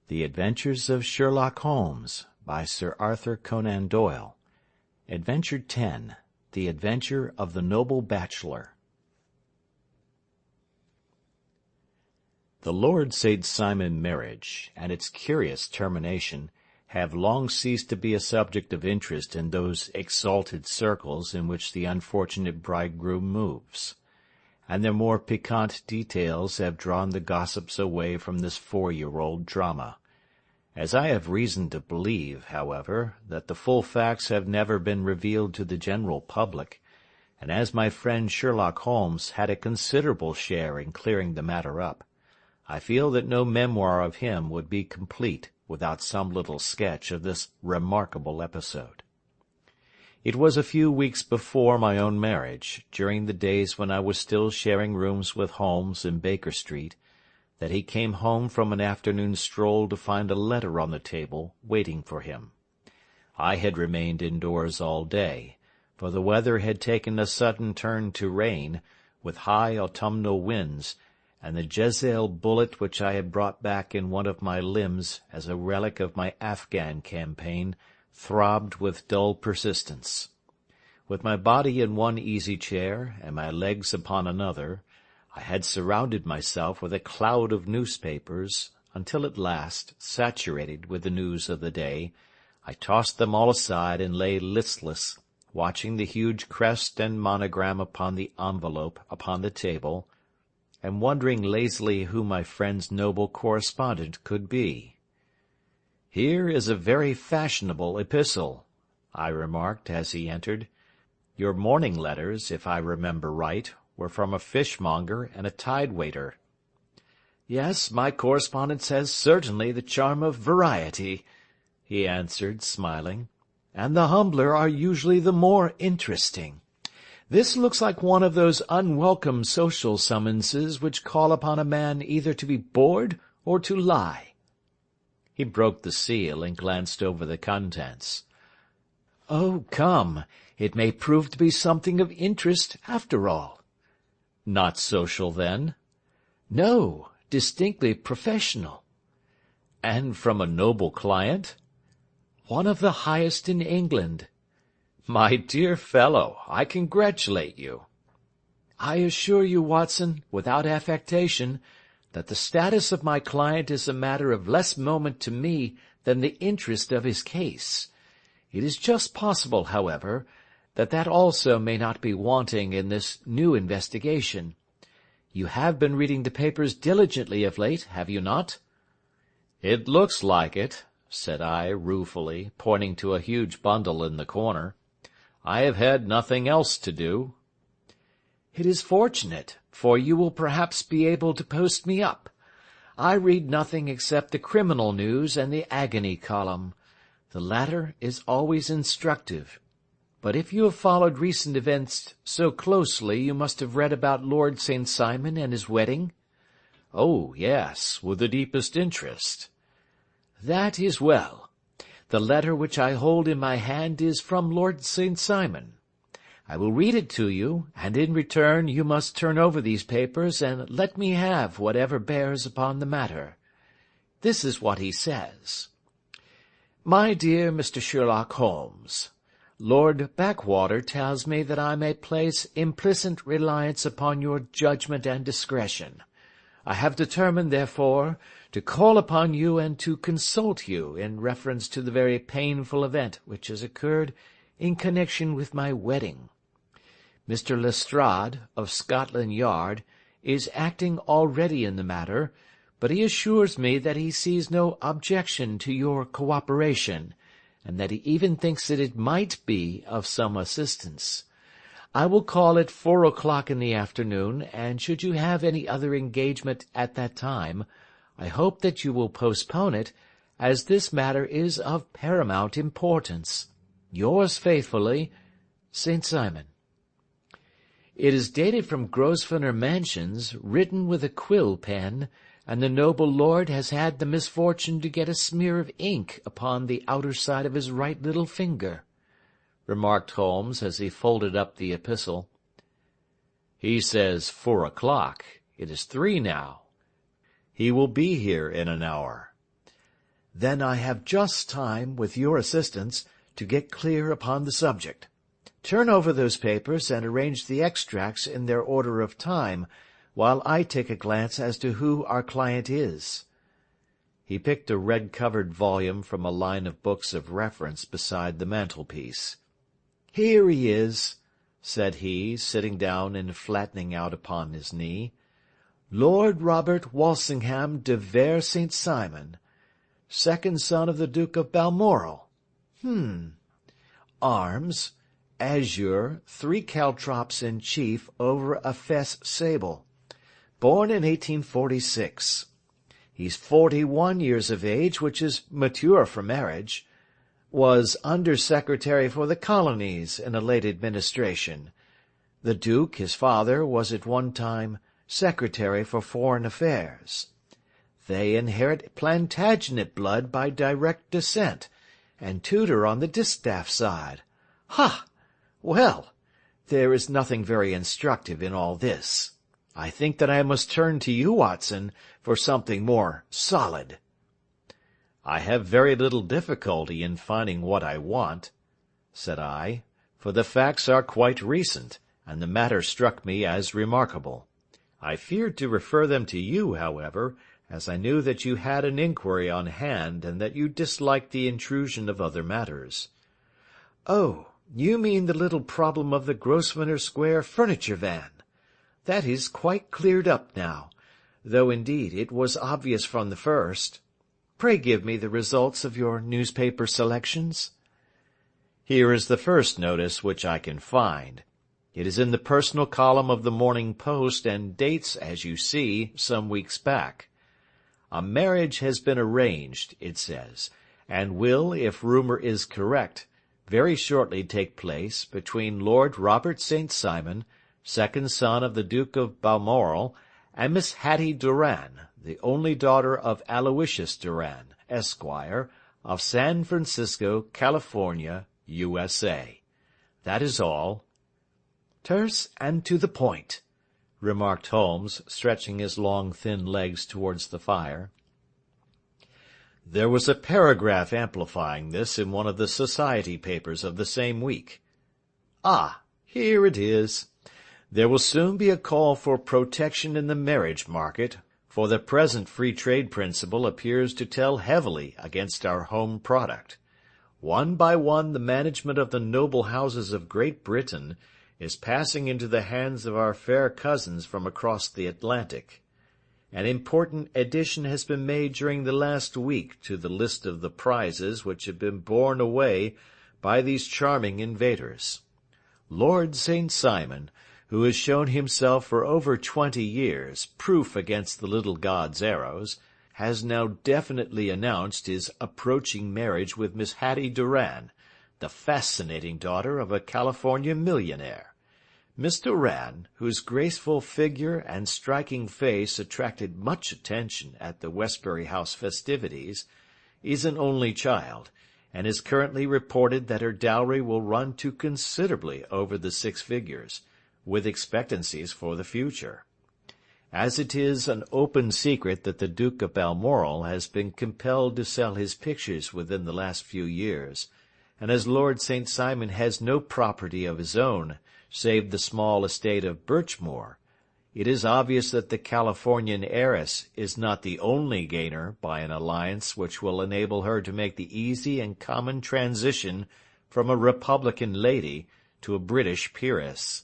The Adventures of Sherlock Holmes, by Sir Arthur Conan Doyle. Adventure 10. The Adventure of the Noble Bachelor. The Lord St. Simon marriage, and its curious termination, have long ceased to be a subject of interest in those exalted circles in which the unfortunate bridegroom moves, and their more piquant details have drawn the gossips away from this 4-year-old drama. As I have reason to believe, however, that the full facts have never been revealed to the general public, and as my friend Sherlock Holmes had a considerable share in clearing the matter up, I feel that no memoir of him would be complete without some little sketch of this remarkable episode. It was a few weeks before my own marriage, during the days when I was still sharing rooms with Holmes in Baker Street, that he came home from an afternoon stroll to find a letter on the table waiting for him. I had remained indoors all day, for the weather had taken a sudden turn to rain, with high autumnal winds, and the Jezebel bullet which I had brought back in one of my limbs as a relic of my Afghan campaign throbbed with dull persistence. With my body in one easy chair and my legs upon another, I had surrounded myself with a cloud of newspapers, until at last, saturated with the news of the day, I tossed them all aside and lay listless, watching the huge crest and monogram upon the envelope upon the table, and wondering lazily who my friend's noble correspondent could be. "Here is a very fashionable epistle," I remarked as he entered. "Your morning letters, if I remember right, were from a fishmonger and a tide-waiter." "Yes, my correspondence has certainly the charm of variety," he answered, smiling, "and the humbler are usually the more interesting. This looks like one of those unwelcome social summonses which call upon a man either to be bored or to lie." He broke the seal and glanced over the contents. "Oh, come, it may prove to be something of interest after all." "Not social, then?" "No, distinctly professional." "And from a noble client?" "One of the highest in England." "My dear fellow, I congratulate you." "I assure you, Watson, without affectation, that the status of my client is a matter of less moment to me than the interest of his case. It is just possible, however, that also may not be wanting in this new investigation. You have been reading the papers diligently of late, have you not?" "It looks like it," said I ruefully, pointing to a huge bundle in the corner. "I have had nothing else to do." "It is fortunate, for you will perhaps be able to post me up. I read nothing except the criminal news and the agony column. The latter is always instructive. But if you have followed recent events so closely, you must have read about Lord St. Simon and his wedding?" "Oh, yes, with the deepest interest." "That is well. The letter which I hold in my hand is from Lord St. Simon. I will read it to you, and in return you must turn over these papers and let me have whatever bears upon the matter. This is what he says. My dear Mr. Sherlock Holmes, Lord Backwater tells me that I may place implicit reliance upon your judgment and discretion. I have determined, therefore, to call upon you and to consult you in reference to the very painful event which has occurred in connection with my wedding. Mr. Lestrade, of Scotland Yard, is acting already in the matter, but he assures me that he sees no objection to your cooperation, and that he even thinks that it might be of some assistance. I will call at 4 o'clock in the afternoon, and should you have any other engagement at that time, I hope that you will postpone it, as this matter is of paramount importance. Yours faithfully, St. Simon. It is dated from Grosvenor Mansions, written with a quill pen, and the noble lord has had the misfortune to get a smear of ink upon the outer side of his right little finger," remarked Holmes as he folded up the epistle. "He says 4 o'clock. It is 3 now. He will be here in an hour." Then I have just time, with your assistance, to get clear upon the subject. Turn over those papers and arrange the extracts in their order of time, while I take a glance as to who our client is." He picked a red-covered volume from a line of books of reference beside the mantelpiece. "Here he is," said he, sitting down and flattening out upon his knee. "Lord Robert Walsingham de Vere St. Simon, second son of the Duke of Balmoral. Arms, azure, 3 caltrops in chief over a fess sable. Born in 1846. He's 41 years of age, which is mature for marriage. Was Under-Secretary for the Colonies in a late administration. The Duke, his father, was at one time Secretary for Foreign Affairs. They inherit Plantagenet blood by direct descent, and Tudor on the distaff side. Ha! Well, there is nothing very instructive in all this. I think that I must turn to you, Watson, for something more solid." "I have very little difficulty in finding what I want," said I, "for the facts are quite recent, and the matter struck me as remarkable. I feared to refer them to you, however, as I knew that you had an inquiry on hand, and that you disliked the intrusion of other matters." "Oh, you mean the little problem of the Grosvenor Square furniture van. That is quite cleared up now, though indeed it was obvious from the first. Pray give me the results of your newspaper selections." "Here is the first notice which I can find. It is in the personal column of the Morning Post, and dates, as you see, some weeks back. A marriage has been arranged, it says, and will, if rumour is correct, very shortly take place between Lord Robert St. Simon, second son of the Duke of Balmoral, and Miss Hattie Doran, the only daughter of Aloysius Doran, Esquire, of San Francisco, California, USA. That is all." "Terse and to the point," remarked Holmes, stretching his long thin legs towards the fire. "There was a paragraph amplifying this in one of the society papers of the same week. Ah, here it is. There will soon be a call for protection in the marriage market, for the present free trade principle appears to tell heavily against our home product. One by one the management of the noble houses of Great Britain is passing into the hands of our fair cousins from across the Atlantic. An important addition has been made during the last week to the list of the prizes which have been borne away by these charming invaders. Lord St. Simon, who has shown himself for over 20 years proof against the little god's arrows, has now definitely announced his approaching marriage with Miss Hattie Doran, the fascinating daughter of a California millionaire. Miss Doran, whose graceful figure and striking face attracted much attention at the Westbury House festivities, is an only child, and is currently reported that her dowry will run to considerably over the 6 figures, with expectancies for the future. As it is an open secret that the Duke of Balmoral has been compelled to sell his pictures within the last few years, and as Lord St. Simon has no property of his own save the small estate of Birchmoor, it is obvious that the Californian heiress is not the only gainer by an alliance which will enable her to make the easy and common transition from a Republican lady to a British peeress.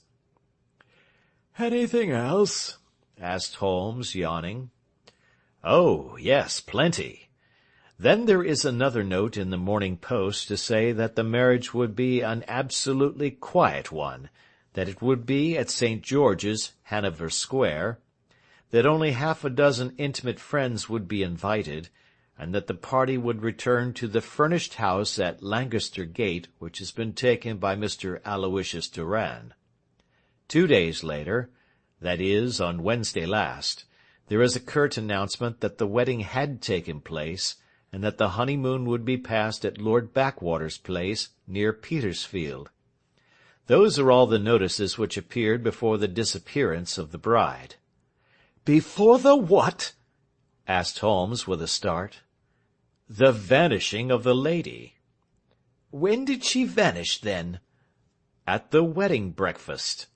"Anything else?" asked Holmes, yawning. "Oh, yes, plenty. Then there is another note in the Morning Post to say that the marriage would be an absolutely quiet one, that it would be at St. George's, Hanover Square, that only half a dozen intimate friends would be invited, and that the party would return to the furnished house at Lancaster Gate which has been taken by Mr. Aloysius Doran. 2 days later, that is, on Wednesday last, there is a curt announcement that the wedding had taken place, and that the honeymoon would be passed at Lord Backwater's place, near Petersfield. Those are all the notices which appeared before the disappearance of the bride." "Before the what?" asked Holmes with a start. The vanishing of the lady. When did she vanish, then? At the wedding breakfast.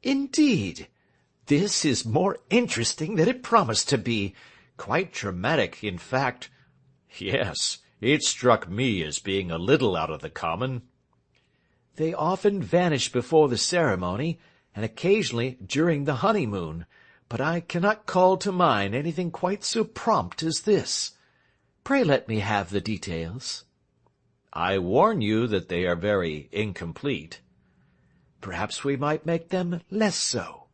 Indeed. This is more interesting than it promised to be. Quite dramatic, in fact. Yes, it struck me as being a little out of the common. They often vanish before the ceremony, and occasionally during the honeymoon, but I cannot call to mind anything quite so prompt as this. Pray let me have the details. I warn you that they are very incomplete. Perhaps we might make them less so.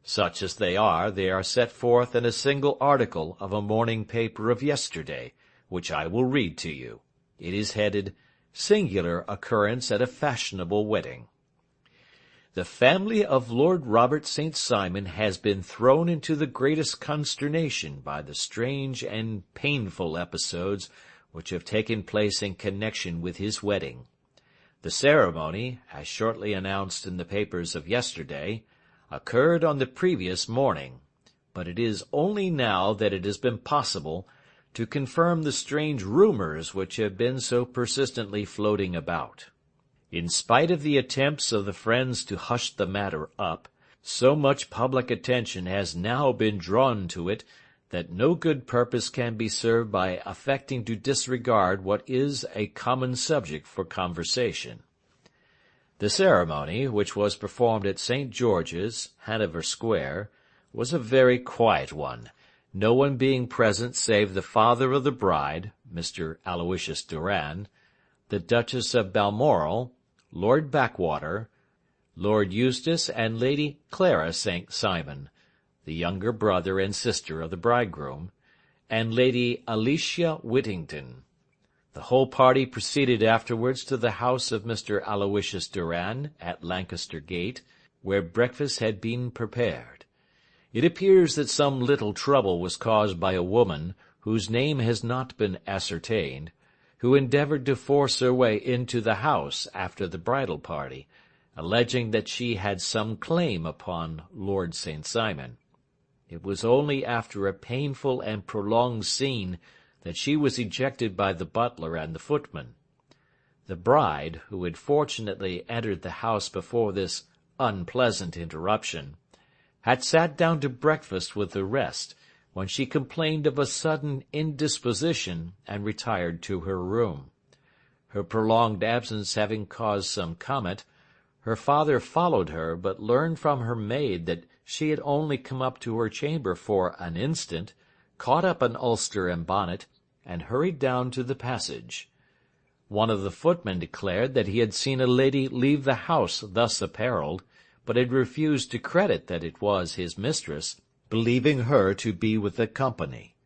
Such as they are set forth in a single article of a morning paper of yesterday, which I will read to you. It is headed, "Singular Occurrence at a Fashionable Wedding." The family of Lord Robert St. Simon has been thrown into the greatest consternation by the strange and painful episodes which have taken place in connection with his wedding. The ceremony, as shortly announced in the papers of yesterday, occurred on the previous morning, but it is only now that it has been possible to confirm the strange rumors which have been so persistently floating about. In spite of the attempts of the friends to hush the matter up, so much public attention has now been drawn to it that no good purpose can be served by affecting to disregard what is a common subject for conversation. The ceremony, which was performed at St. George's, Hanover Square, was a very quiet one, no one being present save the father of the bride, Mr. Aloysius Doran, the Duchess of Balmoral, Lord Backwater, Lord Eustace and Lady Clara St. Simon, the younger brother and sister of the bridegroom, and Lady Alicia Whittington. The whole party proceeded afterwards to the house of Mr. Aloysius Doran at Lancaster Gate, where breakfast had been prepared. It appears that some little trouble was caused by a woman, whose name has not been ascertained, who endeavoured to force her way into the house after the bridal party, alleging that she had some claim upon Lord St. Simon. It was only after a painful and prolonged scene that she was ejected by the butler and the footman. The bride, who had fortunately entered the house before this unpleasant interruption, had sat down to breakfast with the rest, when she complained of a sudden indisposition and retired to her room. Her prolonged absence having caused some comment, her father followed her, but learned from her maid that she had only come up to her chamber for an instant, caught up an ulster and bonnet, and hurried down to the passage. One of the footmen declared that he had seen a lady leave the house thus apparelled, but had refused to credit that it was his mistress, believing her to be with the company.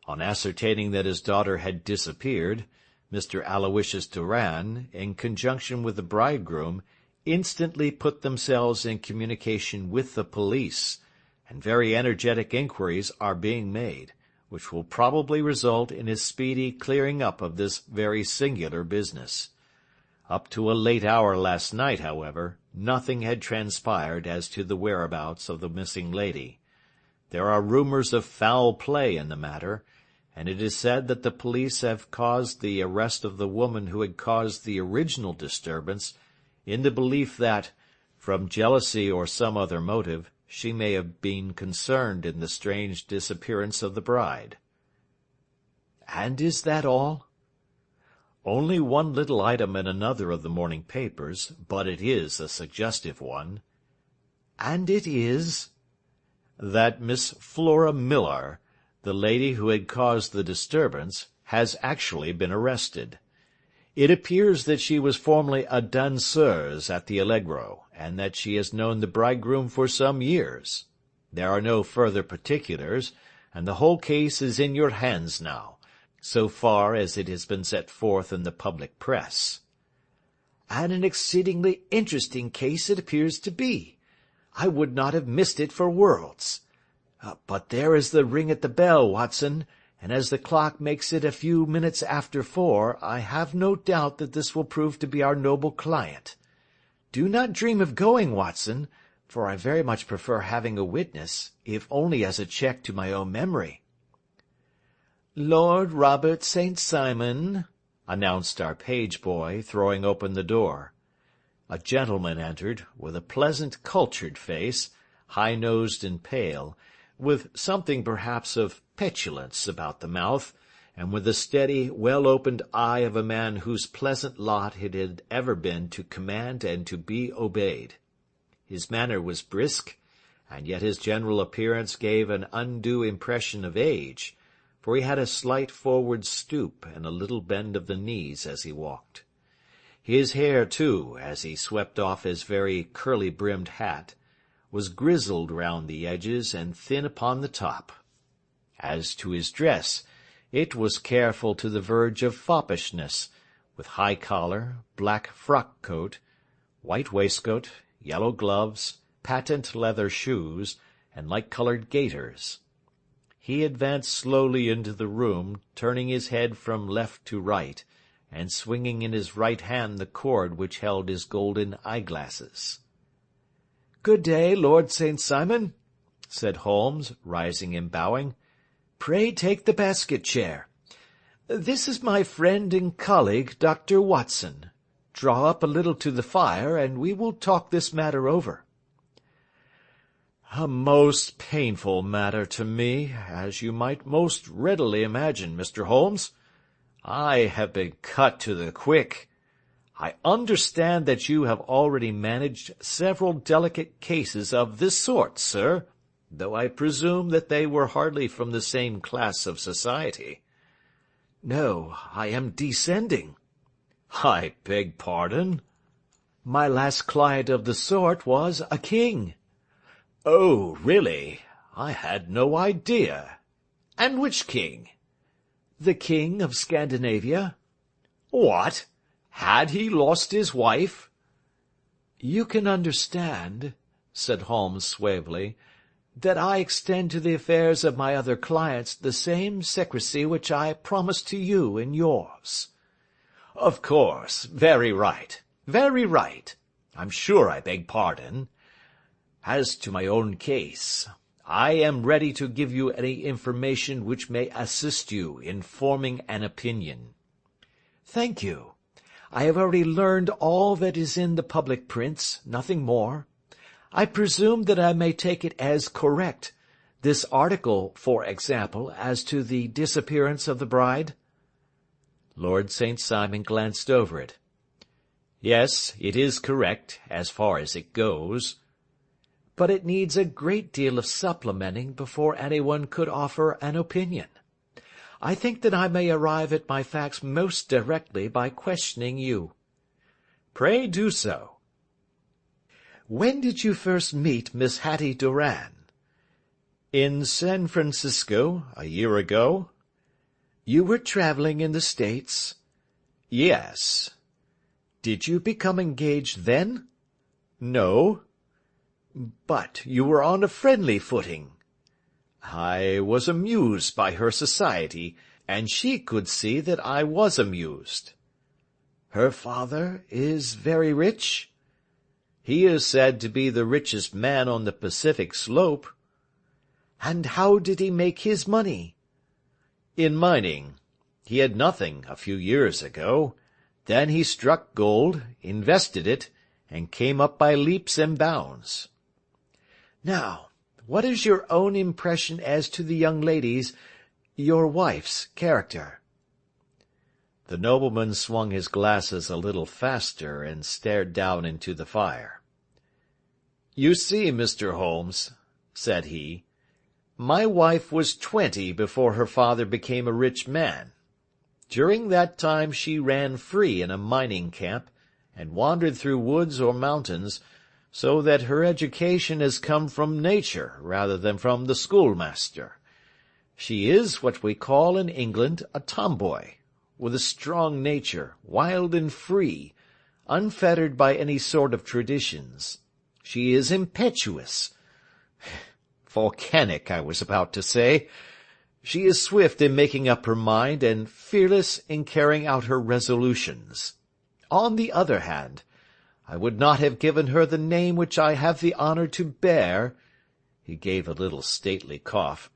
On ascertaining that his daughter had disappeared, Mr. Aloysius Doran, in conjunction with the bridegroom, instantly put themselves in communication with the police, and very energetic inquiries are being made, which will probably result in a speedy clearing up of this very singular business. Up to a late hour last night, however, nothing had transpired as to the whereabouts of the missing lady. There are rumors of foul play in the matter, and it is said that the police have caused the arrest of the woman who had caused the original disturbance, in the belief that, from jealousy or some other motive, she may have been concerned in the strange disappearance of the bride. And is that all? Only one little item in another of the morning papers, but it is a suggestive one. And it is? That Miss Flora Millar, the lady who had caused the disturbance, has actually been arrested. It appears that she was formerly a danseuse at the Allegro, and that she has known the bridegroom for some years. There are no further particulars, and the whole case is in your hands now, so far as it has been set forth in the public press. And an exceedingly interesting case it appears to be. I would not have missed it for worlds. But there is the ring at the bell, Watson, and as the clock makes it a few minutes after 4, I have no doubt that this will prove to be our noble client. Do not dream of going, Watson, for I very much prefer having a witness, if only as a check to my own memory. Lord Robert St. Simon, announced our page-boy, throwing open the door. A gentleman entered, with a pleasant, cultured face, high-nosed and pale, with something perhaps of petulance about the mouth, and with the steady, well-opened eye of a man whose pleasant lot it had ever been to command and to be obeyed. His manner was brisk, and yet his general appearance gave an undue impression of age, for he had a slight forward stoop and a little bend of the knees as he walked. His hair, too, as he swept off his very curly-brimmed hat, was grizzled round the edges and thin upon the top. As to his dress, it was careful to the verge of foppishness, with high collar, black frock-coat, white waistcoat, yellow gloves, patent leather shoes, and light-coloured gaiters. He advanced slowly into the room, turning his head from left to right, and swinging in his right hand the cord which held his golden eye-glasses. "Good day, Lord St. Simon," said Holmes, rising and bowing. "Pray take the basket-chair. This is my friend and colleague, Dr. Watson. Draw up a little to the fire, and we will talk this matter over." "A most painful matter to me, as you might most readily imagine, Mr. Holmes. I have been cut to the quick. I understand that you have already managed several delicate cases of this sort, sir, though I presume that they were hardly from the same class of society." "No, I am descending." "I beg pardon?" "My last client of the sort was a king." "Oh, really? I had no idea. And which king?" "The king of Scandinavia." "What? Had he lost his wife?" "You can understand," said Holmes suavely, "that I extend to the affairs of my other clients the same secrecy which I promise to you in yours." "Of course. Very right. Very right. I'm sure I beg pardon. As to my own case, I am ready to give you any information which may assist you in forming an opinion." "Thank you. I have already learned all that is in the public prints, nothing more. I presume that I may take it as correct, this article, for example, as to the disappearance of the bride?" Lord St. Simon glanced over it. "Yes, it is correct, as far as it goes." "But it needs a great deal of supplementing before anyone could offer an opinion. I think that I may arrive at my facts most directly by questioning you." "Pray do so." "When did you first meet Miss Hattie Doran?" "In San Francisco, a year ago." "You were travelling in the States?" "Yes." "Did you become engaged then?" "No." "But you were on a friendly footing." "I was amused by her society, and she could see that I was amused." "Her father is very rich?" "He is said to be the richest man on the Pacific slope." "And how did he make his money?" "In mining. He had nothing a few years ago. Then he struck gold, invested it, and came up by leaps and bounds." "Now, what is your own impression as to the young lady's, your wife's, character?" The nobleman swung his glasses a little faster and stared down into the fire. "You see, Mr. Holmes," said he, "my wife was 20 before her father became a rich man. During that time she ran free in a mining camp, and wandered through woods or mountains, so that her education has come from nature rather than from the schoolmaster. She is what we call in England a tomboy, with a strong nature, wild and free, unfettered by any sort of traditions. She is impetuous. Volcanic, I was about to say. She is swift in making up her mind, and fearless in carrying out her resolutions. On the other hand, I would not have given her the name which I have the honour to bear," he gave a little stately cough,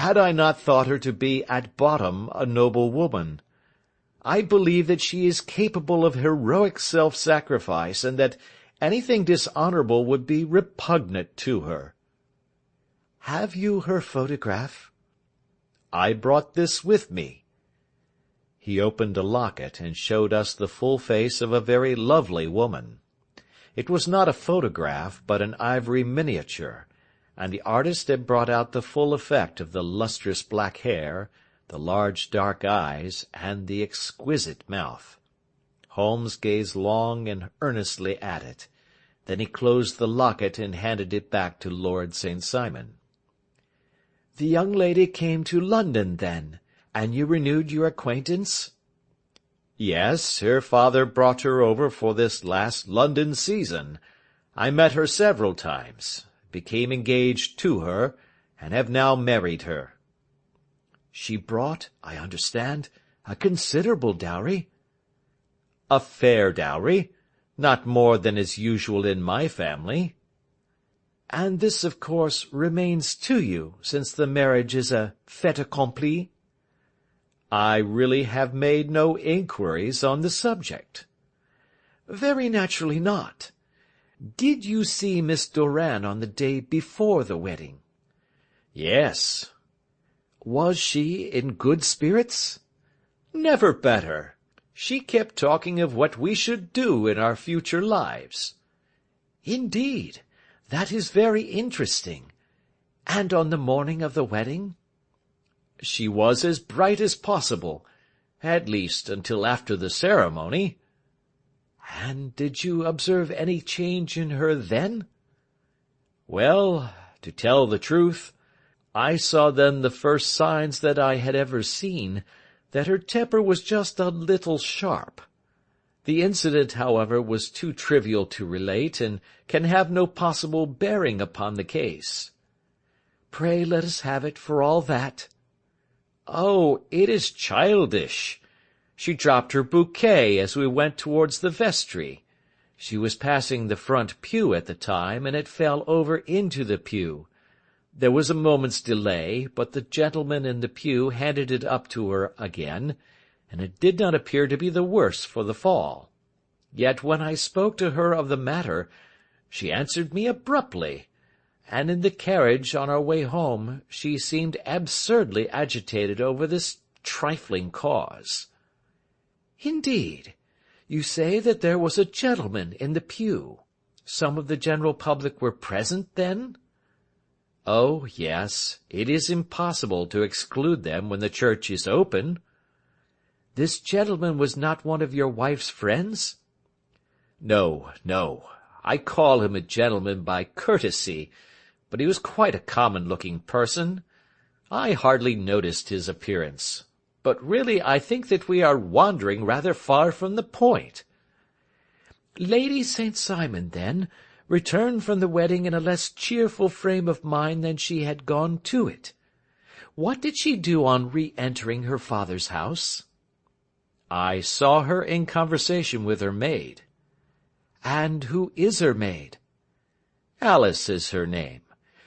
had I not thought her to be at bottom a noble woman. I believe that she is capable of heroic self-sacrifice, and that anything dishonourable would be repugnant to her. Have you her photograph? I brought this with me. He opened a locket and showed us the full face of a very lovely woman. It was not a photograph, but an ivory miniature, and the artist had brought out the full effect of the lustrous black hair, the large dark eyes, and the exquisite mouth. Holmes gazed long and earnestly at it. Then he closed the locket and handed it back to Lord St. Simon. The young lady came to London, then, and you renewed your acquaintance? Yes, her father brought her over for this last London season. I met her several times, became engaged to her, and have now married her. She brought, I understand, a considerable dowry? A fair dowry, not more than is usual in my family. And this, of course, remains to you, since the marriage is a fait accompli? I really have made no inquiries on the subject. Very naturally not. Did you see Miss Doran on the day before the wedding? Yes. Was she in good spirits? Never better. She kept talking of what we should do in our future lives. Indeed, that is very interesting. And on the morning of the wedding? She was as bright as possible, at least until after the ceremony. And did you observe any change in her then? Well, to tell the truth, I saw then the first signs that I had ever seen, that her temper was just a little sharp. The incident, however, was too trivial to relate, and can have no possible bearing upon the case. Pray let us have it for all that. Oh, it is childish. She dropped her bouquet as we went towards the vestry. She was passing the front pew at the time, and it fell over into the pew. There was a moment's delay, but the gentleman in the pew handed it up to her again, and it did not appear to be the worse for the fall. Yet when I spoke to her of the matter, she answered me abruptly, and in the carriage on our way home she seemed absurdly agitated over this trifling cause. Indeed, you say that there was a gentleman in the pew. Some of the general public were present, then? Oh, yes, it is impossible to exclude them when the church is open. This gentleman was not one of your wife's friends? No, no, I call him a gentleman by courtesy, but he was quite a common-looking person. I hardly noticed his appearance, but really I think that we are wandering rather far from the point. Lady St. Simon, then, returned from the wedding in a less cheerful frame of mind than she had gone to it. What did she do on re-entering her father's house? I saw her in conversation with her maid. And who is her maid? Alice is her name.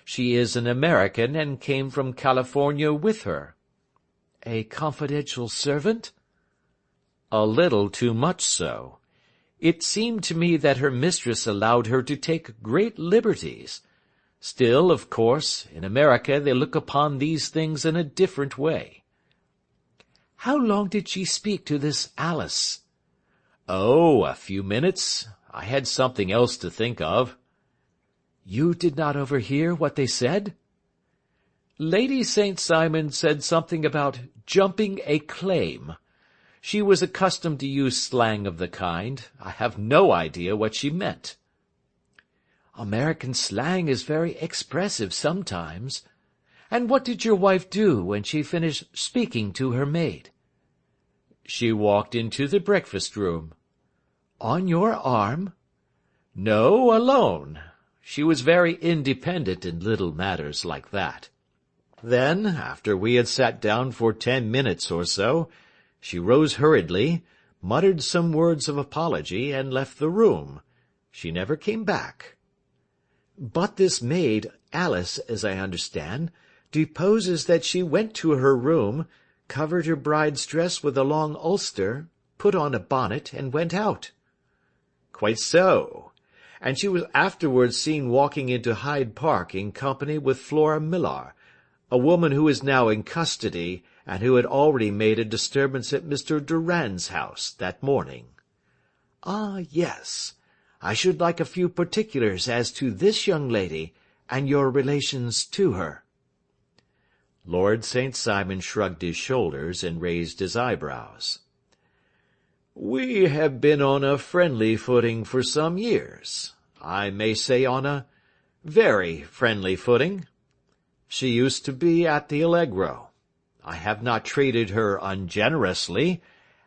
She is an American and came from California with her. A confidential servant? A little too much so. It seemed to me that her mistress allowed her to take great liberties. Still, of course, in America they look upon these things in a different way. How long did she speak to this Alice? Oh, a few minutes. I had something else to think of. You did not overhear what they said? Lady St. Simon said something about jumping a claim. She was accustomed to use slang of the kind. I have no idea what she meant. American slang is very expressive sometimes. And what did your wife do when she finished speaking to her maid? She walked into the breakfast-room. On your arm? No, alone. She was very independent in little matters like that. Then, after we had sat down for 10 minutes or so, she rose hurriedly, muttered some words of apology, and left the room. She never came back. But this maid, Alice, as I understand, deposes that she went to her room, covered her bride's dress with a long ulster, put on a bonnet, and went out." "Quite so. And she was afterwards seen walking into Hyde Park in company with Flora Millar, a woman who is now in custody, and who had already made a disturbance at Mr. Durand's house that morning." "Ah, yes. I should like a few particulars as to this young lady, and your relations to her." Lord St. Simon shrugged his shoulders and raised his eyebrows. "We have been on a friendly footing for some years. I may say on a very friendly footing. She used to be at the Allegro. I have not treated her ungenerously,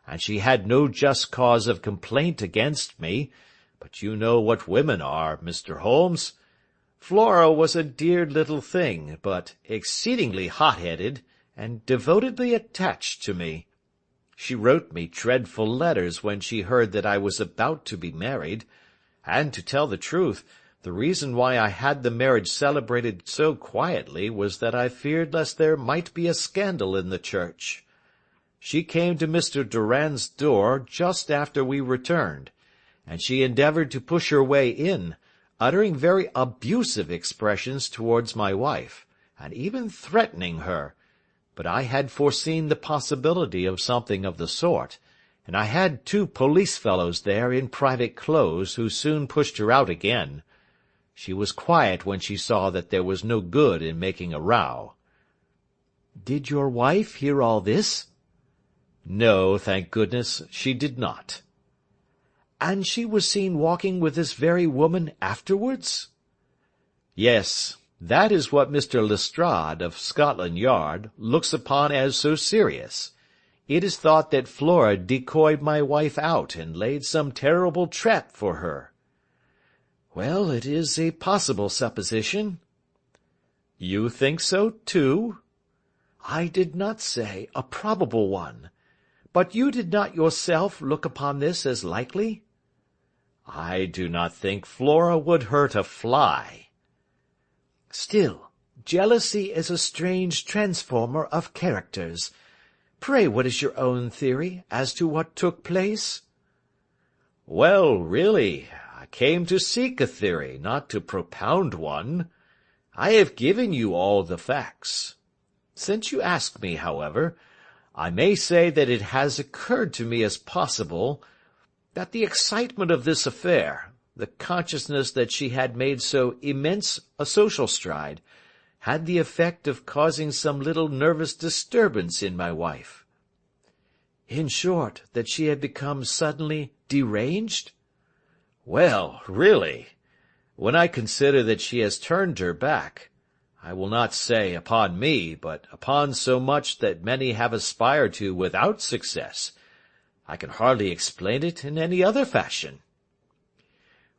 and she had no just cause of complaint against me, but you know what women are, Mr. Holmes. Flora was a dear little thing, but exceedingly hot-headed, and devotedly attached to me. She wrote me dreadful letters when she heard that I was about to be married, and, to tell the truth, the reason why I had the marriage celebrated so quietly was that I feared lest there might be a scandal in the church. She came to Mr. Durand's door just after we returned, and she endeavoured to push her way in, uttering very abusive expressions towards my wife, and even threatening her, but I had foreseen the possibility of something of the sort, and I had 2 police fellows there in private clothes who soon pushed her out again. She was quiet when she saw that there was no good in making a row." "Did your wife hear all this?" "No, thank goodness, she did not." "And she was seen walking with this very woman afterwards?" "Yes, that is what Mr. Lestrade, of Scotland Yard, looks upon as so serious. It is thought that Flora decoyed my wife out and laid some terrible trap for her." "Well, it is a possible supposition." "You think so, too?" "I did not say a probable one. But you did not yourself look upon this as likely?" "I do not think Flora would hurt a fly." "Still, jealousy is a strange transformer of characters. Pray, what is your own theory as to what took place?" "Well, really, I came to seek a theory, not to propound one. I have given you all the facts. Since you ask me, however, I may say that it has occurred to me as possible that the excitement of this affair, the consciousness that she had made so immense a social stride, had the effect of causing some little nervous disturbance in my wife." "In short, that she had become suddenly deranged?" "Well, really, when I consider that she has turned her back, I will not say upon me, but upon so much that many have aspired to without success, I can hardly explain it in any other fashion."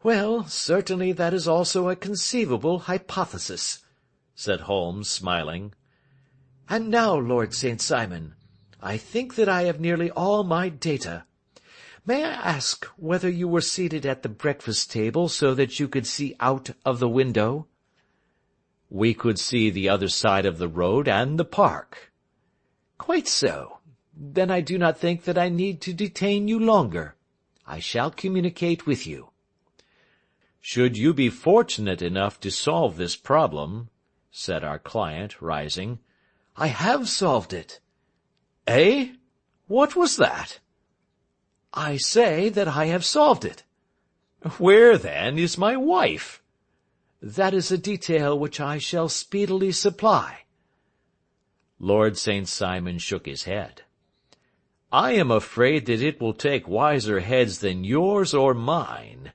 "Well, certainly that is also a conceivable hypothesis," said Holmes, smiling. "And now, Lord St. Simon, I think that I have nearly all my data. May I ask whether you were seated at the breakfast table so that you could see out of the window?" "We could see the other side of the road and the park." "Quite so. Then I do not think that I need to detain you longer. I shall communicate with you." "Should you be fortunate enough to solve this problem," said our client, rising. "I have solved it." "Eh? What was that?" "I say that I have solved it." "Where, then, is my wife?" "That is a detail which I shall speedily supply." Lord St. Simon shook his head. "I am afraid that it will take wiser heads than yours or mine,"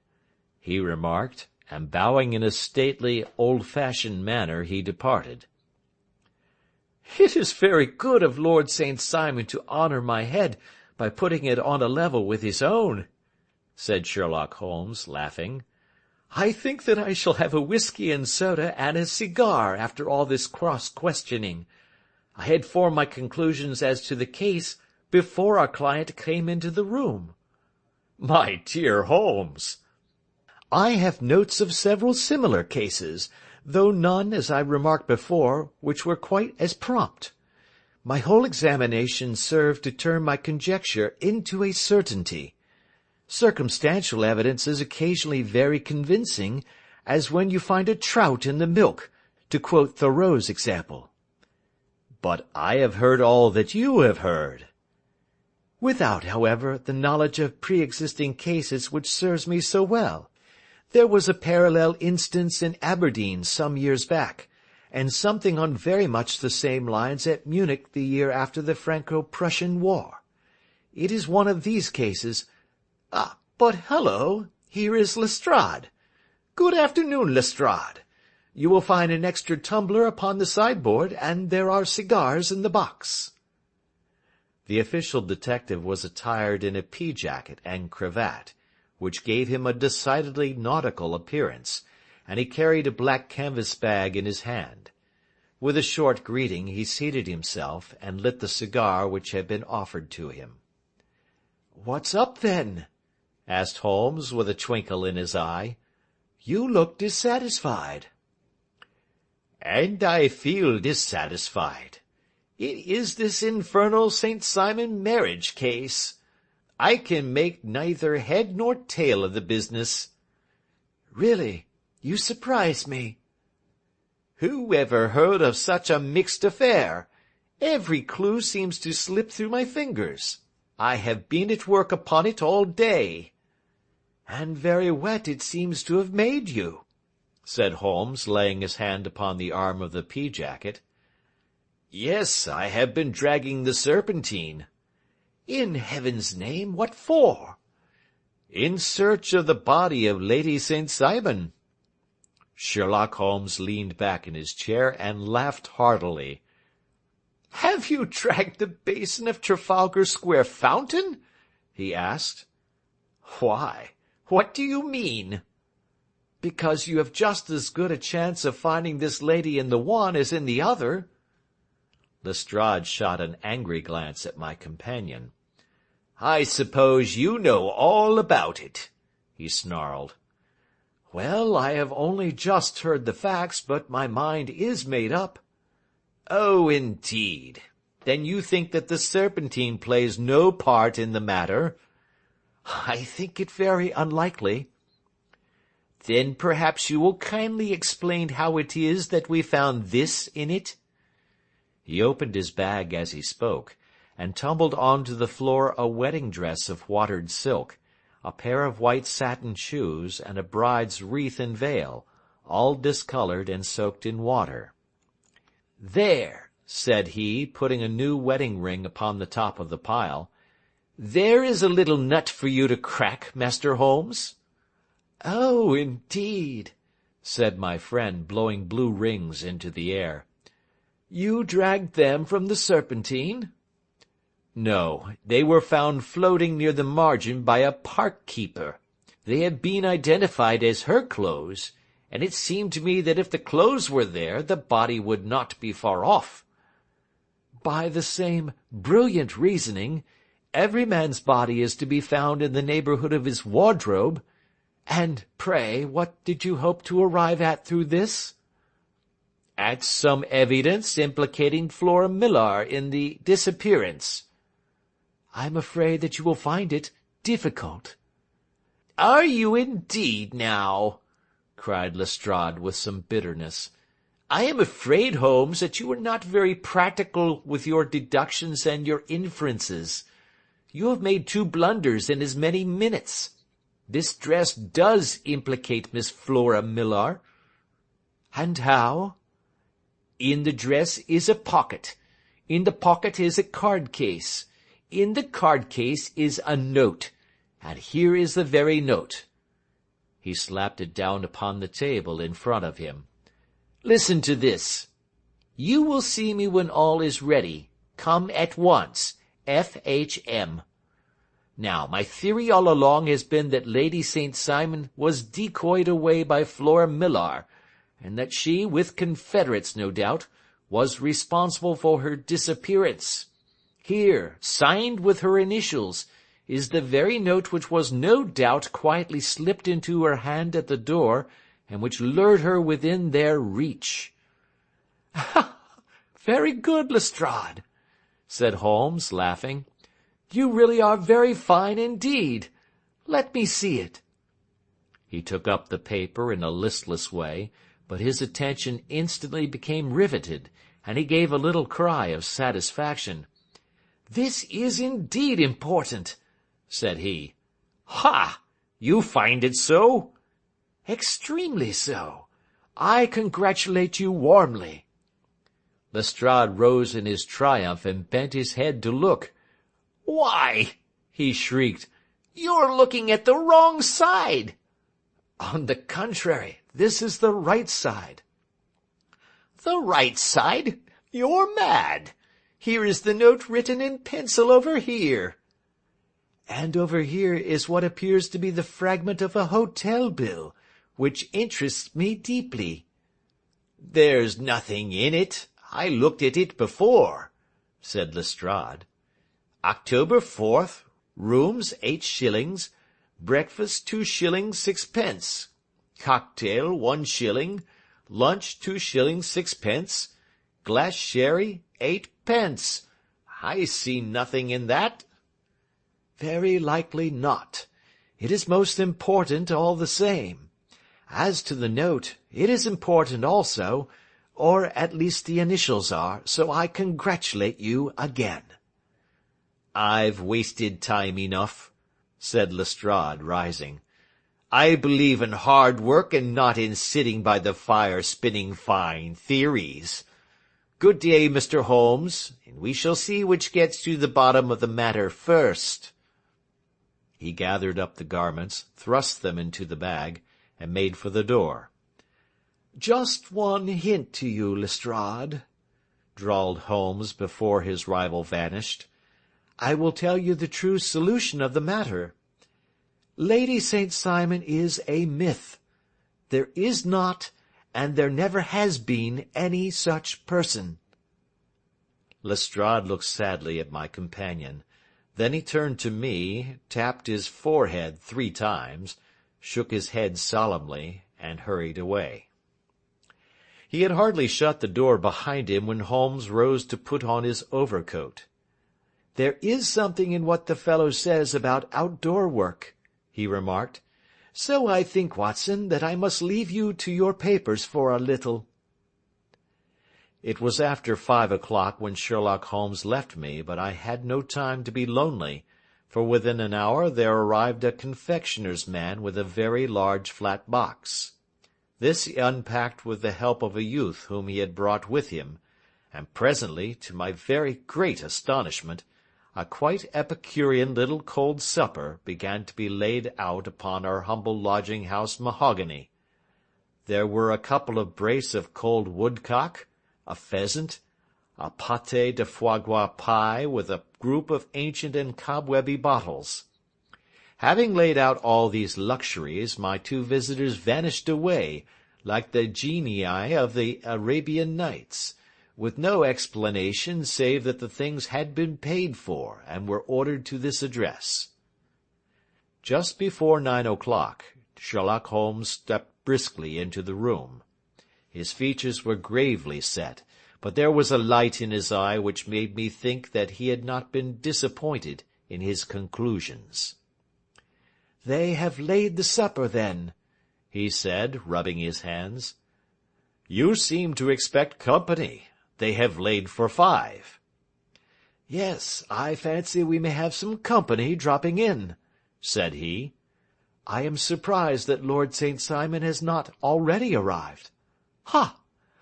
he remarked, and bowing in a stately, old-fashioned manner, he departed. "It is very good of Lord St. Simon to honour my head by putting it on a level with his own," said Sherlock Holmes, laughing. "I think that I shall have a whisky and soda and a cigar after all this cross-questioning. I had formed my conclusions as to the case before our client came into the room." "My dear Holmes!" "I have notes of several similar cases, though none, as I remarked before, which were quite as prompt. My whole examination served to turn my conjecture into a certainty. Circumstantial evidence is occasionally very convincing, as when you find a trout in the milk, to quote Thoreau's example. But I have heard all that you have heard. Without, however, the knowledge of pre-existing cases which serves me so well. There was a parallel instance in Aberdeen some years back, and something on very much the same lines at Munich the year after the Franco-Prussian War. It is one of these cases. Ah, but hello, here is Lestrade. Good afternoon, Lestrade. You will find an extra tumbler upon the sideboard, and there are cigars in the box. The official detective was attired in a pea-jacket and cravat, which gave him a decidedly nautical appearance, and he carried a black canvas bag in his hand. With a short greeting he seated himself and lit the cigar which had been offered to him. "What's up, then?" asked Holmes, with a twinkle in his eye. "You look dissatisfied." "And I feel dissatisfied. It is this infernal St. Simon marriage case. I can make neither head nor tail of the business." "Really, you surprise me." "Who ever heard of such a mixed affair? Every clue seems to slip through my fingers. I have been at work upon it all day." "And very wet it seems to have made you," said Holmes, laying his hand upon the arm of the pea-jacket. "Yes, I have been dragging the Serpentine." "In heaven's name, what for?" "In search of the body of Lady St. Simon." Sherlock Holmes leaned back in his chair and laughed heartily. "Have you dragged the basin of Trafalgar Square fountain?" he asked. "Why, what do you mean?" "Because you have just as good a chance of finding this lady in the one as in the other." Lestrade shot an angry glance at my companion. "I suppose you know all about it," he snarled. "Well, I have only just heard the facts, but my mind is made up." "Oh, indeed. Then you think that the Serpentine plays no part in the matter?" "I think it very unlikely." "Then perhaps you will kindly explain how it is that we found this in it?" He opened his bag as he spoke, and tumbled on to the floor a wedding dress of watered silk, a pair of white satin shoes, and a bride's wreath and veil, all discolored and soaked in water. "There," said he, putting a new wedding ring upon the top of the pile. "There is a little nut for you to crack, Master Holmes." "Oh, indeed," said my friend, blowing blue rings into the air. "You dragged them from the Serpentine?" "No, they were found floating near the margin by a park-keeper. They have been identified as her clothes, and it seemed to me that if the clothes were there, the body would not be far off." "By the same brilliant reasoning, every man's body is to be found in the neighborhood of his wardrobe. And, pray, what did you hope to arrive at through this?" "At some evidence implicating Flora Millar in the disappearance." "I'm afraid that you will find it difficult." "Are you indeed, now?" cried Lestrade with some bitterness. "I am afraid, Holmes, that you are not very practical with your deductions and your inferences. You have made 2 blunders in as many minutes. This dress does implicate Miss Flora Millar." "And how?" "In the dress is a pocket. In the pocket is a card case. In the card case is a note. And here is the very note." He slapped it down upon the table in front of him. "Listen to this. 'You will see me when all is ready. Come at once. F.H.M.' Now, my theory all along has been that Lady St. Simon was decoyed away by Flora Millar, and that she, with confederates no doubt, was responsible for her disappearance. Here, signed with her initials, is the very note which was no doubt quietly slipped into her hand at the door, and which lured her within their reach." "Very good, Lestrade," said Holmes, laughing. "You really are very fine indeed. Let me see it." He took up the paper in a listless way, but his attention instantly became riveted, and he gave a little cry of satisfaction. "This is indeed important," said he. "Ha! You find it so?" "Extremely so. I congratulate you warmly." Lestrade rose in his triumph and bent his head to look. "Why," he shrieked, "you're looking at the wrong side." "On the contrary, this is the right side." "The right side? You're mad. Here is the note written in pencil over here." "And over here is what appears to be the fragment of a hotel bill, which interests me deeply." "There's nothing in it. I looked at it before," said Lestrade. "October 4th, rooms 8 shillings, breakfast 2 shillings 6 pence, cocktail 1 shilling, lunch 2 shillings 6 pence, glass sherry 8 pence. I see nothing in that." "Very likely not. It is most important all the same. As to the note, it is important also, or at least the initials are, so I congratulate you again." "I've wasted time enough," said Lestrade, rising. "I believe in hard work and not in sitting by the fire spinning fine theories. Good day, Mr. Holmes, and we shall see which gets to the bottom of the matter first." He gathered up the garments, thrust them into the bag, and made for the door. "Just one hint to you, Lestrade," drawled Holmes before his rival vanished. "I will tell you the true solution of the matter. Lady St. Simon is a myth. There is not, and there never has been, any such person." Lestrade looked sadly at my companion. Then he turned to me, tapped his forehead 3 times, shook his head solemnly, and hurried away. He had hardly shut the door behind him when Holmes rose to put on his overcoat. "There is something in what the fellow says about outdoor work," he remarked. "So I think, Watson, that I must leave you to your papers for a little." It was after 5 o'clock when Sherlock Holmes left me, but I had no time to be lonely, for within an hour there arrived a confectioner's man with a very large flat box. This he unpacked with the help of a youth whom he had brought with him, and presently, to my very great astonishment, a quite epicurean little cold supper began to be laid out upon our humble lodging-house mahogany. There were a couple of brace of cold woodcock, a pheasant, a pâté de foie gras pie with a group of ancient and cobwebby bottles. Having laid out all these luxuries, my 2 visitors vanished away, like the genii of the Arabian Nights, with no explanation save that the things had been paid for, and were ordered to this address. Just before 9 o'clock, Sherlock Holmes stepped briskly into the room. His features were gravely set, but there was a light in his eye which made me think that he had not been disappointed in his conclusions. "They have laid the supper, then," he said, rubbing his hands. "You seem to expect company. They have laid for 5. "Yes, I fancy we may have some company dropping in," said he. "I am surprised that Lord St. Simon has not already arrived. Ha!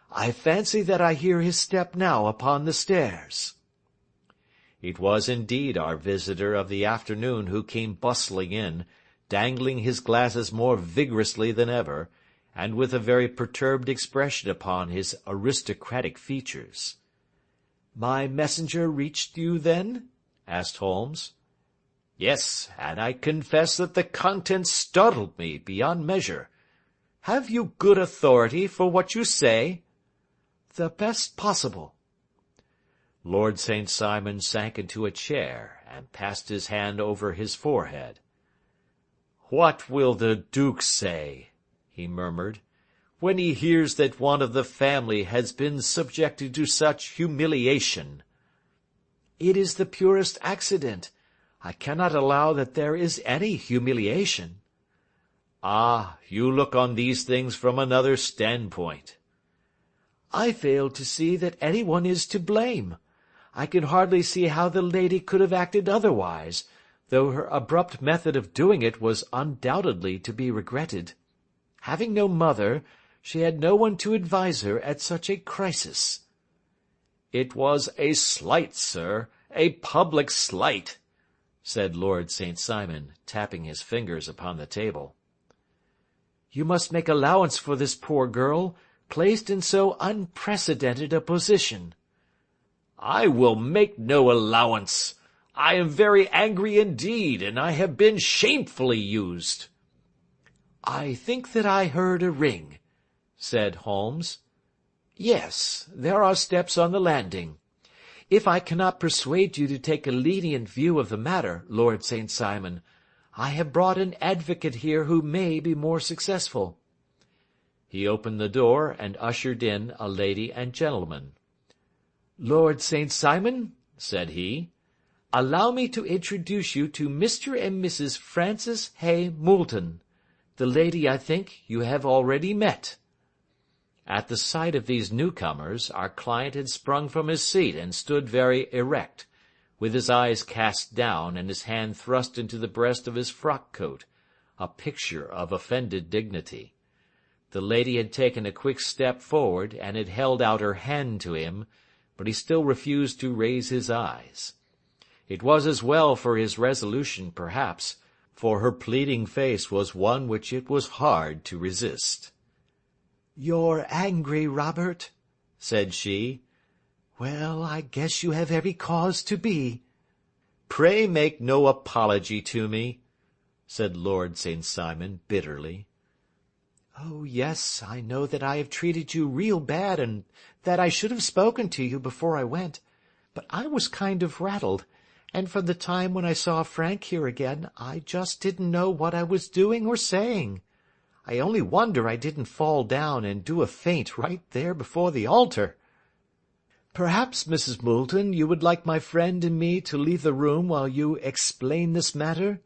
I fancy that I hear his step now upon the stairs." It was indeed our visitor of the afternoon who came bustling in, dangling his glasses more vigorously than ever, and with a very perturbed expression upon his aristocratic features. "My messenger reached you, then?" asked Holmes. "Yes, and I confess that the contents startled me beyond measure. Have you good authority for what you say?" "The best possible." Lord St. Simon sank into a chair, and passed his hand over his forehead. "What will the Duke say?" he murmured. when he hears that one of the family has been subjected to such humiliation?" "It is the purest accident. I cannot allow that there is any humiliation." "Ah, you look on these things from another standpoint." "I fail to see that anyone is to blame. I can hardly see how the lady could have acted otherwise, though her abrupt method of doing it was undoubtedly to be regretted. Having no mother, she had no one to advise her at such a crisis." "It was a slight, sir, a public slight," said Lord St. Simon, tapping his fingers upon the table. "You must make allowance for this poor girl, placed in so unprecedented a position." "I will make no allowance. I am very angry indeed, and I have been shamefully used." "I think that I heard a ring," said Holmes. "Yes, there are steps on the landing. If I cannot persuade you to take a lenient view of the matter, Lord St. Simon, I have brought an advocate here who may be more successful." He opened the door and ushered in a lady and gentleman. "Lord St. Simon," said he, "allow me to introduce you to Mr. and Mrs. Francis Hay Moulton. The lady, I think, you have already met." At the sight of these newcomers, our client had sprung from his seat and stood very erect, with his eyes cast down and his hand thrust into the breast of his frock-coat, a picture of offended dignity. The lady had taken a quick step forward and had held out her hand to him, but he still refused to raise his eyes. It was as well for his resolution, perhaps, for her pleading face was one which it was hard to resist. "You're angry, Robert," said she. "Well, I guess you have every cause to be." "Pray make no apology to me," said Lord St. Simon bitterly. "Oh, yes, I know that I have treated you real bad and that I should have spoken to you before I went, but I was kind of rattled, and from the time when I saw Frank here again, I just didn't know what I was doing or saying. I only wonder I didn't fall down and do a faint right there before the altar. Perhaps, Mrs. Moulton, you would like my friend and me to leave the room while you explain this matter?"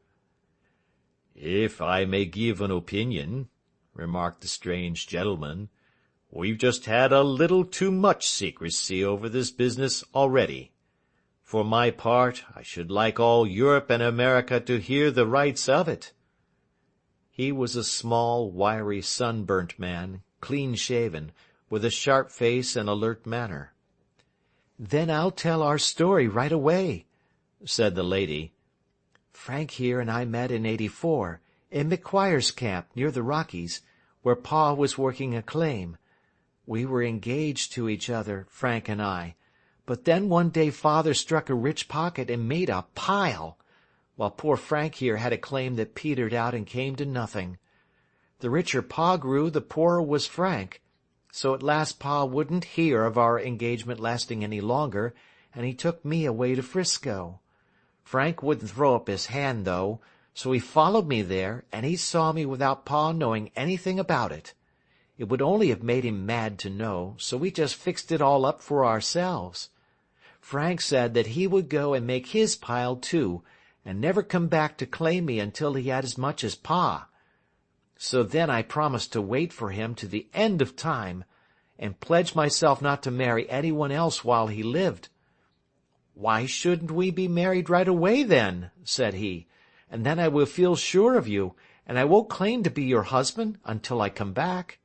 "If I may give an opinion," remarked the strange gentleman, "we've just had a little too much secrecy over this business already. For my part, I should like all Europe and America to hear the rights of it." He was a small, wiry, sunburnt man, clean-shaven, with a sharp face and alert manner. "Then I'll tell our story right away," said the lady. "Frank here and I met in '84, in McQuire's camp near the Rockies, where Pa was working a claim. We were engaged to each other, Frank and I, but then one day Father struck a rich pocket and made a pile, while poor Frank here had a claim that petered out and came to nothing. The richer Pa grew, the poorer was Frank, so at last Pa wouldn't hear of our engagement lasting any longer, and he took me away to Frisco. Frank wouldn't throw up his hand, though, so he followed me there, and he saw me without Pa knowing anything about it. It would only have made him mad to know, so we just fixed it all up for ourselves. Frank said that he would go and make his pile too, and never come back to claim me until he had as much as Pa. So then I promised to wait for him to the end of time, and pledged myself not to marry anyone else while he lived. 'Why shouldn't we be married right away, then?' said he, 'and then I will feel sure of you, and I won't claim to be your husband until I come back.'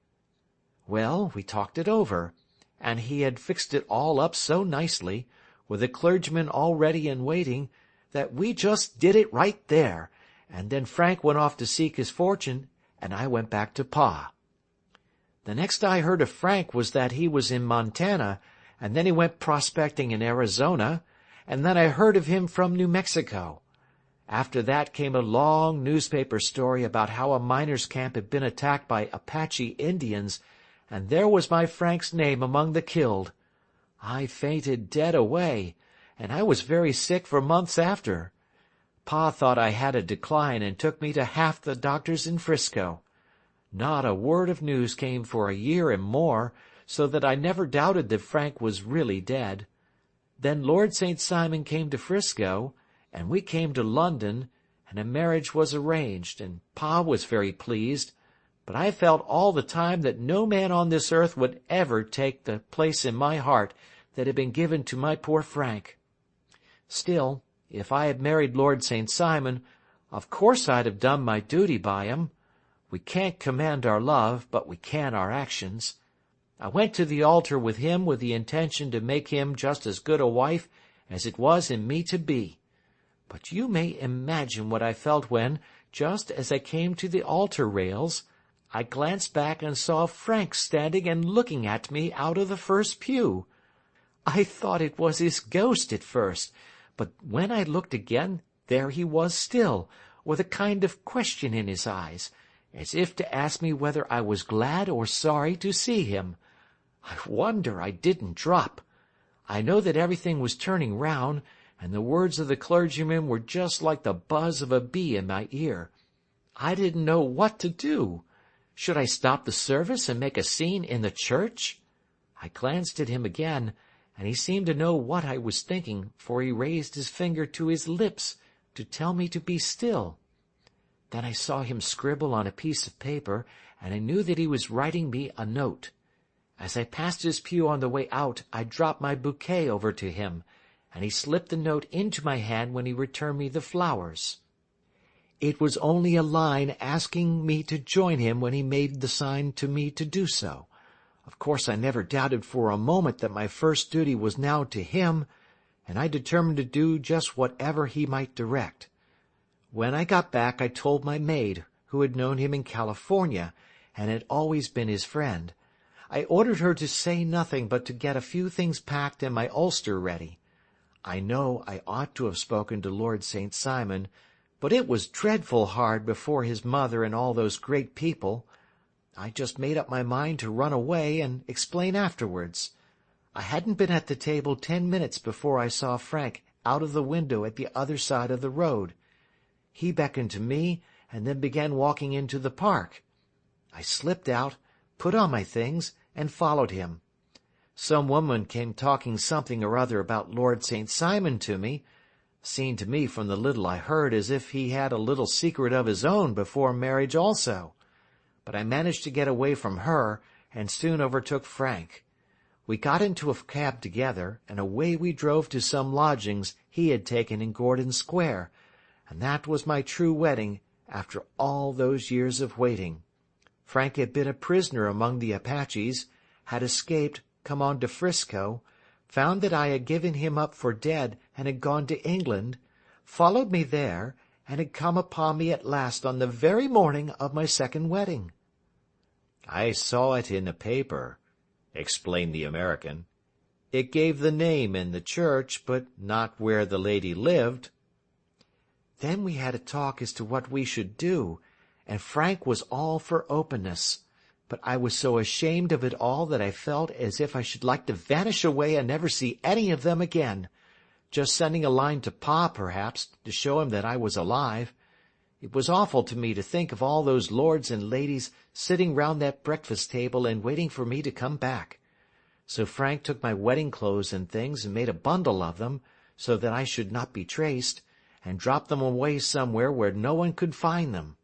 Well, we talked it over, and he had fixed it all up so nicely, with a clergyman all ready and waiting, that we just did it right there, and then Frank went off to seek his fortune, and I went back to Pa. The next I heard of Frank was that he was in Montana, and then he went prospecting in Arizona, and then I heard of him from New Mexico. After that came a long newspaper story about how a miners' camp had been attacked by Apache Indians, and there was my Frank's name among the killed. I fainted dead away, and I was very sick for months after. Pa thought I had a decline and took me to half the doctors in Frisco. Not a word of news came for a year and more, so that I never doubted that Frank was really dead. Then Lord St. Simon came to 'Frisco, and we came to London, and a marriage was arranged, and Pa was very pleased, but I felt all the time that no man on this earth would ever take the place in my heart that had been given to my poor Frank. Still, if I had married Lord St. Simon, of course I'd have done my duty by him. We can't command our love, but we can our actions. I went to the altar with him with the intention to make him just as good a wife as it was in me to be. But you may imagine what I felt when, just as I came to the altar rails, I glanced back and saw Frank standing and looking at me out of the first pew. I thought it was his ghost at first, but when I looked again, there he was still, with a kind of question in his eyes, as if to ask me whether I was glad or sorry to see him. I wonder I didn't drop. I know that everything was turning round, and the words of the clergyman were just like the buzz of a bee in my ear. I didn't know what to do. Should I stop the service and make a scene in the church? I glanced at him again, and he seemed to know what I was thinking, for he raised his finger to his lips to tell me to be still. Then I saw him scribble on a piece of paper, and I knew that he was writing me a note. As I passed his pew on the way out, I dropped my bouquet over to him, and he slipped the note into my hand when he returned me the flowers. It was only a line asking me to join him when he made the sign to me to do so. Of course I never doubted for a moment that my first duty was now to him, and I determined to do just whatever he might direct. When I got back I told my maid, who had known him in California, and had always been his friend. I ordered her to say nothing but to get a few things packed and my ulster ready. I know I ought to have spoken to Lord St. Simon, but it was dreadful hard before his mother and all those great people. I just made up my mind to run away and explain afterwards. I hadn't been at the table 10 minutes before I saw Frank out of the window at the other side of the road. He beckoned to me and then began walking into the park. I slipped out, put on my things, and followed him. Some woman came talking something or other about Lord St. Simon to me. Seemed to me from the little I heard as if he had a little secret of his own before marriage also. But I managed to get away from her, and soon overtook Frank. We got into a cab together, and away we drove to some lodgings he had taken in Gordon Square, and that was my true wedding after all those years of waiting. Frank had been a prisoner among the Apaches, had escaped, come on to 'Frisco, found that I had given him up for dead and had gone to England, followed me there, and had come upon me at last on the very morning of my second wedding. "I saw it in the paper," explained the American. "It gave the name in the church, but not where the lady lived." Then we had a talk as to what we should do, and Frank was all for openness. But I was so ashamed of it all that I felt as if I should like to vanish away and never see any of them again, just sending a line to Pa, perhaps, to show him that I was alive. It was awful to me to think of all those lords and ladies sitting round that breakfast table and waiting for me to come back. So Frank took my wedding clothes and things and made a bundle of them, so that I should not be traced, and dropped them away somewhere where no one could find them.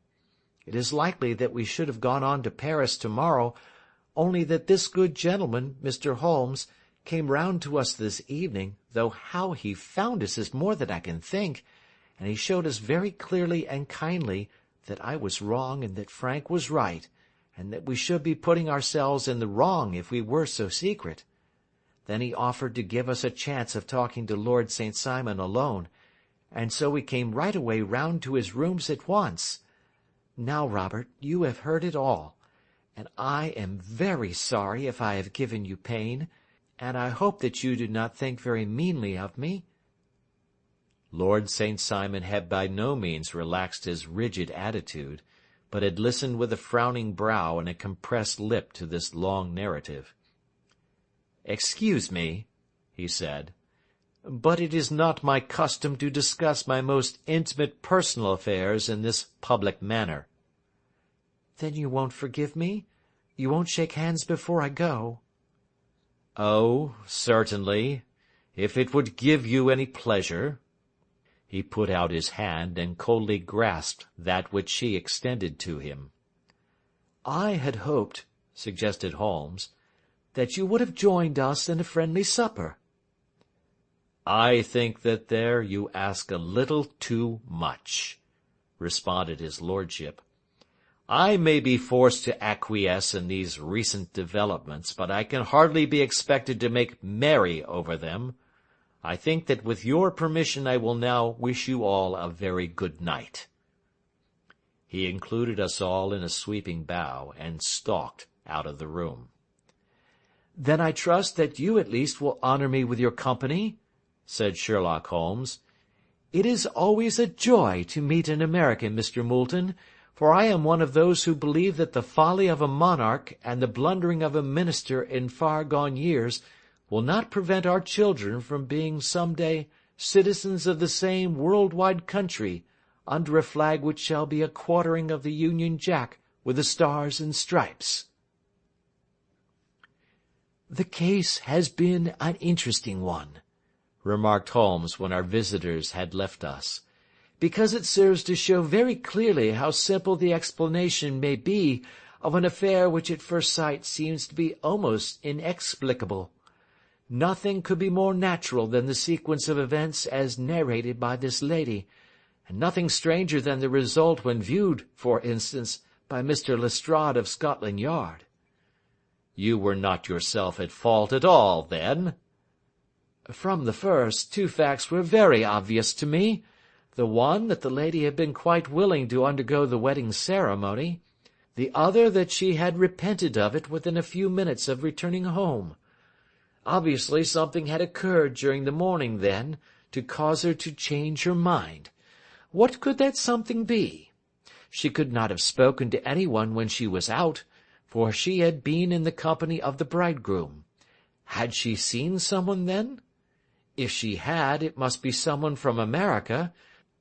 It is likely that we should have gone on to Paris tomorrow, only that this good gentleman, Mr. Holmes, came round to us this evening, though how he found us is more than I can think, and he showed us very clearly and kindly that I was wrong and that Frank was right, and that we should be putting ourselves in the wrong if we were so secret. Then he offered to give us a chance of talking to Lord St. Simon alone, and so we came right away round to his rooms at once. Now, Robert, you have heard it all, and I am very sorry if I have given you pain, and I hope that you do not think very meanly of me." Lord St. Simon had by no means relaxed his rigid attitude, but had listened with a frowning brow and a compressed lip to this long narrative. "Excuse me," he said, "but it is not my custom to discuss my most intimate personal affairs in this public manner." Then you won't forgive me? You won't shake hands before I go? Oh, certainly, if it would give you any pleasure. He put out his hand and coldly grasped that which she extended to him. I had hoped, suggested Holmes, that you would have joined us in a friendly supper. I think that there you ask a little too much, responded his lordship. I may be forced to acquiesce in these recent developments, but I can hardly be expected to make merry over them. I think that with your permission I will now wish you all a very good night. He included us all in a sweeping bow, and stalked out of the room. Then I trust that you at least will honor me with your company, said Sherlock Holmes. It is always a joy to meet an American, Mr. Moulton, for I am one of those who believe that the folly of a monarch and the blundering of a minister in far-gone years will not prevent our children from being some day citizens of the same world-wide country, under a flag which shall be a quartering of the Union Jack with the stars and stripes. The case has been an interesting one, remarked Holmes when our visitors had left us, because it serves to show very clearly how simple the explanation may be of an affair which at first sight seems to be almost inexplicable. Nothing could be more natural than the sequence of events as narrated by this lady, and nothing stranger than the result when viewed, for instance, by Mr. Lestrade of Scotland Yard. You were not yourself at fault at all, then? From the first, two facts were very obvious to me. The one, that the lady had been quite willing to undergo the wedding ceremony. The other, that she had repented of it within a few minutes of returning home. Obviously something had occurred during the morning, then, to cause her to change her mind. What could that something be? She could not have spoken to anyone when she was out, for she had been in the company of the bridegroom. Had she seen someone, then? If she had, it must be someone from America,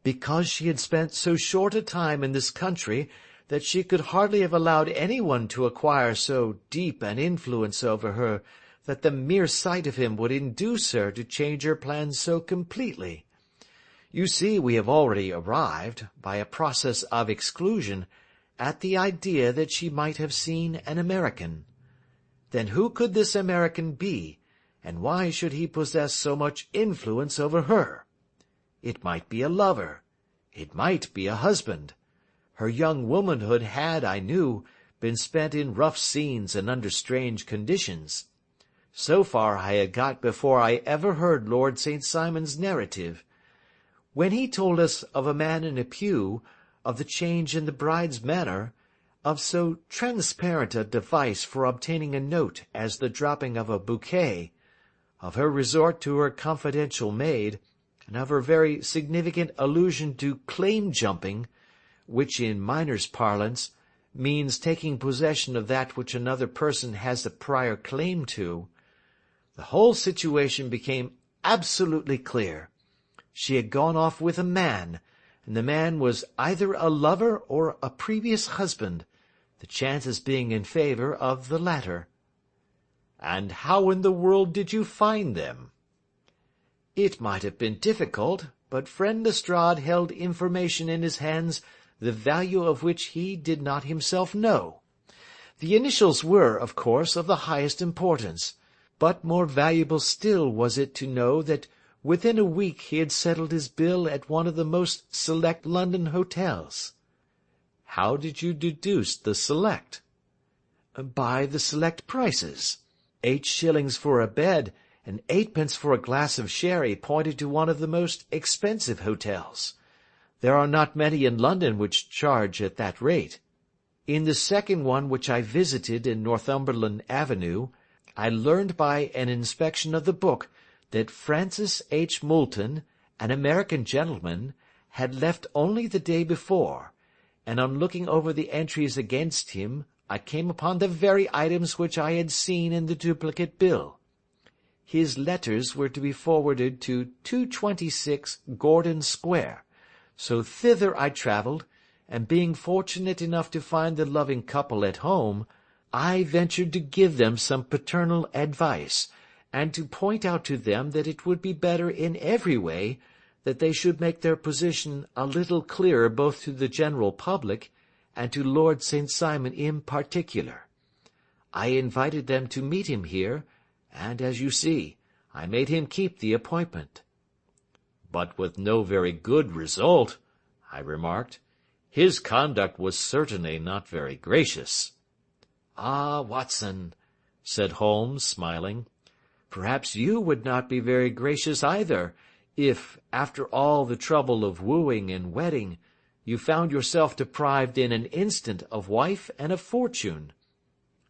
because she had spent so short a time in this country that she could hardly have allowed anyone to acquire so deep an influence over her that the mere sight of him would induce her to change her plans so completely. You see, we have already arrived, by a process of exclusion, at the idea that she might have seen an American. Then who could this American be, and why should he possess so much influence over her? It might be a lover. It might be a husband. Her young womanhood had, I knew, been spent in rough scenes and under strange conditions. So far I had got before I ever heard Lord St. Simon's narrative. When he told us of a man in a pew, of the change in the bride's manner, of so transparent a device for obtaining a note as the dropping of a bouquet, of her resort to her confidential maid, and of her very significant allusion to claim-jumping, which in miners' parlance means taking possession of that which another person has a prior claim to, the whole situation became absolutely clear. She had gone off with a man, and the man was either a lover or a previous husband, the chances being in favour of the latter. And how in the world did you find them? It might have been difficult, but friend Lestrade held information in his hands the value of which he did not himself know. The initials were, of course, of the highest importance, but more valuable still was it to know that within a week he had settled his bill at one of the most select London hotels. How did you deduce the select? By the select prices. 8 shillings for a bed and 8 pence for a glass of sherry pointed to one of the most expensive hotels. There are not many in London which charge at that rate. In the second one which I visited in Northumberland Avenue, I learned by an inspection of the book that Francis H. Moulton, an American gentleman, had left only the day before, and on looking over the entries against him, I came upon the very items which I had seen in the duplicate bill. His letters were to be forwarded to 226 Gordon Square, so thither I travelled, and being fortunate enough to find the loving couple at home, I ventured to give them some paternal advice, and to point out to them that it would be better in every way that they should make their position a little clearer both to the general public and to Lord St. Simon in particular. I invited them to meet him here, and, as you see, I made him keep the appointment." "But with no very good result," I remarked. "His conduct was certainly not very gracious." "Ah, Watson," said Holmes, smiling, "perhaps you would not be very gracious either, if, after all the trouble of wooing and wedding, you found yourself deprived in an instant of wife and of fortune.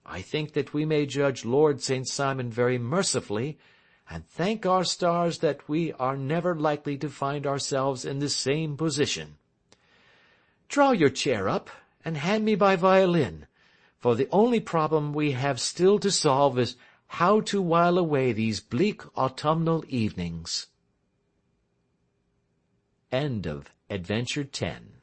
I think that we may judge Lord St. Simon very mercifully, and thank our stars that we are never likely to find ourselves in the same position. Draw your chair up, and hand me my violin, for the only problem we have still to solve is how to while away these bleak autumnal evenings." End of Adventure 10